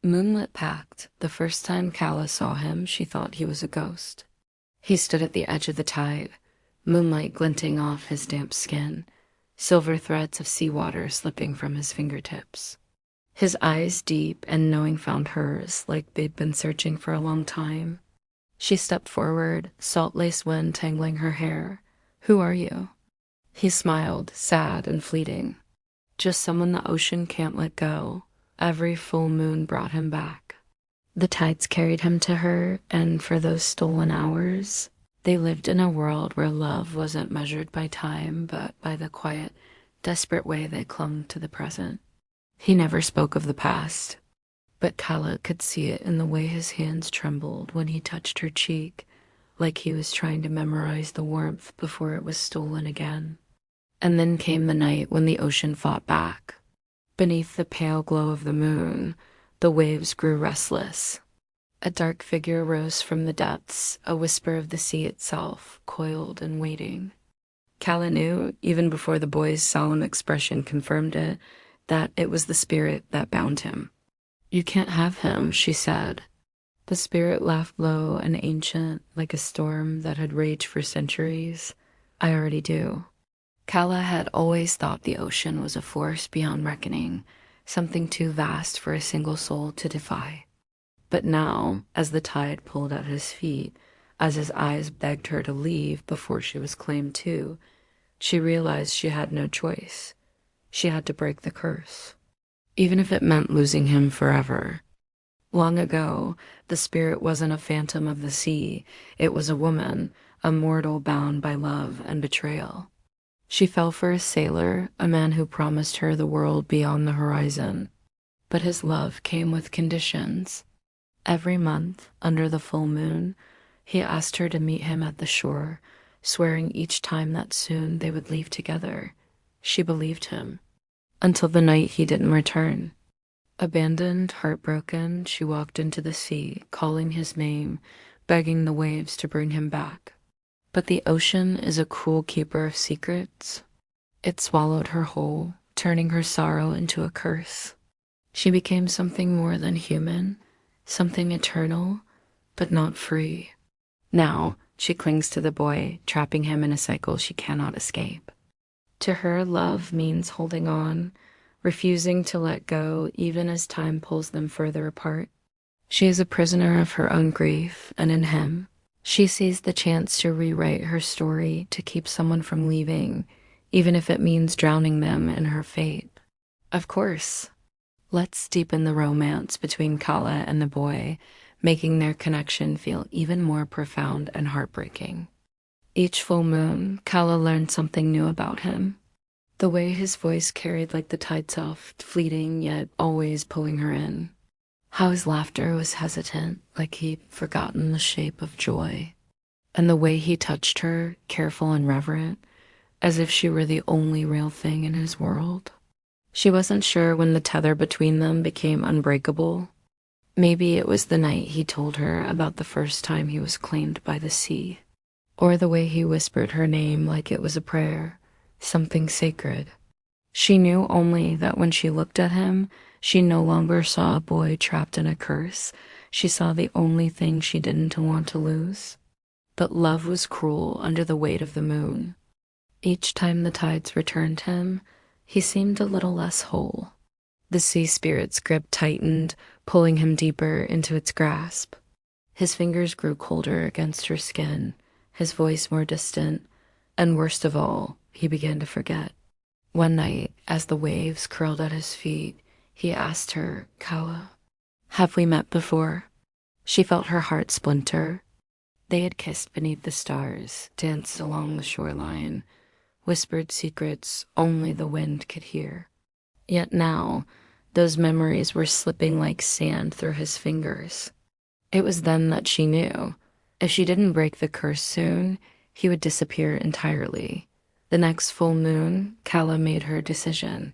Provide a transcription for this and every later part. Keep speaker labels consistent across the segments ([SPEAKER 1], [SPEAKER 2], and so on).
[SPEAKER 1] Moonlit Pact. The first time Calla saw him, she thought he was a ghost. He stood at the edge of the tide, moonlight glinting off his damp skin, silver threads of seawater slipping from his fingertips. His eyes deep and knowing found hers like they'd been searching for a long time. She stepped forward, salt-lace wind tangling her hair. "Who are you?" He smiled, sad and fleeting. "Just someone the ocean can't let go." Every full moon brought him back. The tides carried him to her, and for those stolen hours, they lived in a world where love wasn't measured by time, but by the quiet, desperate way they clung to the present. He never spoke of the past, but Calla could see it in the way his hands trembled when he touched her cheek, like he was trying to memorize the warmth before it was stolen again. And then came the night when the ocean fought back. Beneath the pale glow of the moon, the waves grew restless. A dark figure rose from the depths, a whisper of the sea itself, coiled and waiting. Calla knew, even before the boy's solemn expression confirmed it, that it was the spirit that bound him. "You can't have him," she said. The spirit laughed low and ancient, like a storm that had raged for centuries. "I already do." Calla had always thought the ocean was a force beyond reckoning, something too vast for a single soul to defy. But now, as the tide pulled at his feet, as his eyes begged her to leave before she was claimed too, she realized she had no choice. She had to break the curse, even if it meant losing him forever. Long ago, the spirit wasn't a phantom of the sea. It was a woman, a mortal bound by love and betrayal. She fell for a sailor, a man who promised her the world beyond the horizon. But his love came with conditions. Every month, under the full moon, he asked her to meet him at the shore, swearing each time that soon they would leave together. She believed him, until the night he didn't return. Abandoned, heartbroken, she walked into the sea, calling his name, begging the waves to bring him back. But the ocean is a cruel keeper of secrets. It swallowed her whole, turning her sorrow into a curse. She became something more than human, something eternal, but not free. Now, she clings to the boy, trapping him in a cycle she cannot escape. To her, love means holding on, refusing to let go even as time pulls them further apart. She is a prisoner of her own grief, and in him, she sees the chance to rewrite her story to keep someone from leaving, even if it means drowning them in her fate. Of course, let's deepen the romance between Calla and the boy, making their connection feel even more profound and heartbreaking. Each full moon, Calla learned something new about him. The way his voice carried like the tide soft, fleeting yet always pulling her in. How his laughter was hesitant, like he'd forgotten the shape of joy. And the way he touched her, careful and reverent, as if she were the only real thing in his world. She wasn't sure when the tether between them became unbreakable. Maybe it was the night he told her about the first time he was claimed by the sea. Or the way he whispered her name like it was a prayer, something sacred. She knew only that when she looked at him, she no longer saw a boy trapped in a curse. She saw the only thing she didn't want to lose. But love was cruel under the weight of the moon. Each time the tides returned him, he seemed a little less whole. The sea spirit's grip tightened, pulling him deeper into its grasp. His fingers grew colder against her skin, his voice more distant, and worst of all, he began to forget. One night, as the waves curled at his feet, he asked her, "Calla, have we met before?" She felt her heart splinter. They had kissed beneath the stars, danced along the shoreline, whispered secrets only the wind could hear. Yet now, those memories were slipping like sand through his fingers. It was then that she knew. If she didn't break the curse soon, he would disappear entirely. The next full moon, Calla made her decision.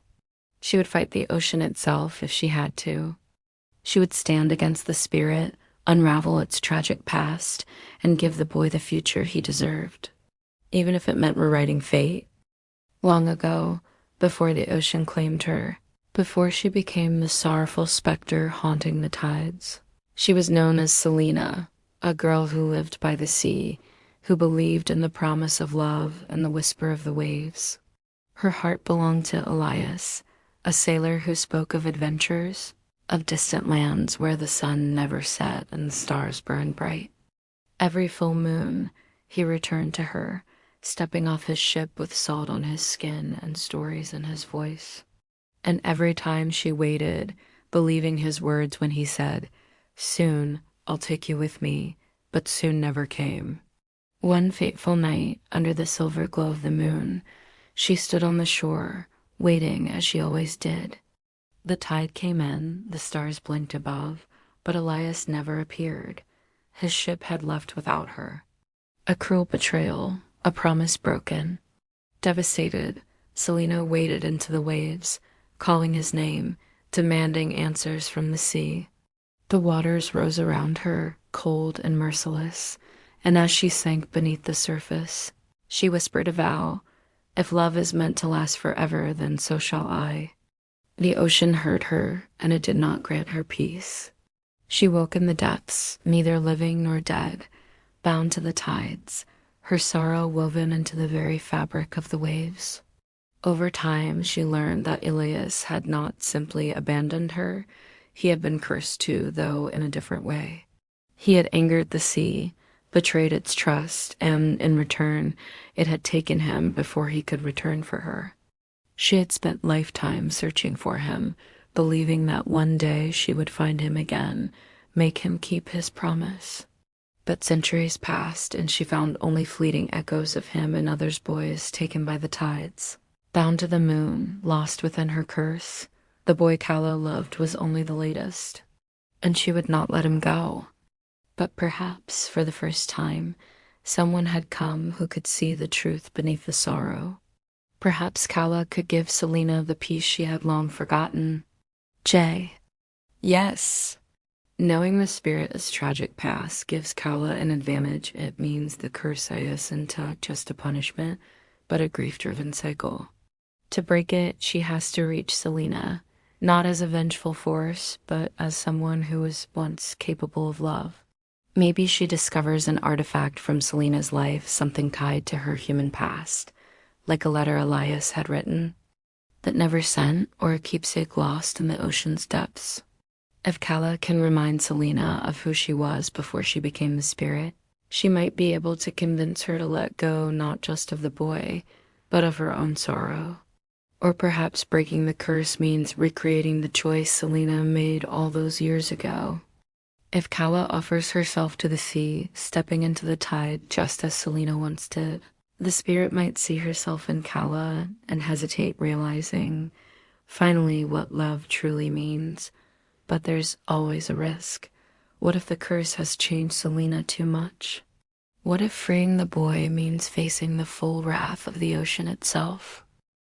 [SPEAKER 1] She would fight the ocean itself if she had to. She would stand against the spirit, unravel its tragic past, and give the boy the future he deserved. Even if it meant rewriting fate. Long ago, before the ocean claimed her, before she became the sorrowful specter haunting the tides. She was known as Selena, a girl who lived by the sea, who believed in the promise of love and the whisper of the waves. Her heart belonged to Elias, a sailor who spoke of adventures, of distant lands where the sun never set and the stars burned bright. Every full moon, he returned to her, stepping off his ship with salt on his skin and stories in his voice. And every time she waited, believing his words when he said, "Soon I'll take you with me," but soon never came. One fateful night, under the silver glow of the moon, she stood on the shore, waiting as she always did. The tide came in, the stars blinked above, but Elias never appeared. His ship had left without her. A cruel betrayal, a promise broken. Devastated, Selena waded into the waves, calling his name, demanding answers from the sea. The waters rose around her, cold and merciless, and as she sank beneath the surface, she whispered a vow, "If love is meant to last forever, then so shall I." The ocean heard her, and it did not grant her peace. She woke in the depths, neither living nor dead, bound to the tides, her sorrow woven into the very fabric of the waves. Over time, she learned that Elias had not simply abandoned her, he had been cursed too, though in a different way. He had angered the sea, betrayed its trust, and in return, it had taken him before he could return for her. She had spent lifetimes searching for him, believing that one day she would find him again, make him keep his promise. But centuries passed, and she found only fleeting echoes of him and others' boys taken by the tides. Bound to the moon, lost within her curse, the boy Kala loved was only the latest, and she would not let him go. But perhaps, for the first time, someone had come who could see the truth beneath the sorrow. Perhaps Kala could give Selena the peace she had long forgotten. Jay. Yes. Knowing the spirit's tragic past gives Kala an advantage. It means the curse isn't just a punishment, but a grief-driven cycle. To break it, she has to reach Selena, not as a vengeful force, but as someone who was once capable of love. Maybe she discovers an artifact from Selena's life, something tied to her human past, like a letter Elias had written, that never sent, or a keepsake lost in the ocean's depths. If Kala can remind Selena of who she was before she became the spirit, she might be able to convince her to let go not just of the boy, but of her own sorrow. Or perhaps breaking the curse means recreating the choice Selena made all those years ago. If Kala offers herself to the sea, stepping into the tide just as Selena once did, the spirit might see herself in Kala and hesitate, realizing finally what love truly means. But there's always a risk. What if the curse has changed Selena too much? What if freeing the boy means facing the full wrath of the ocean itself?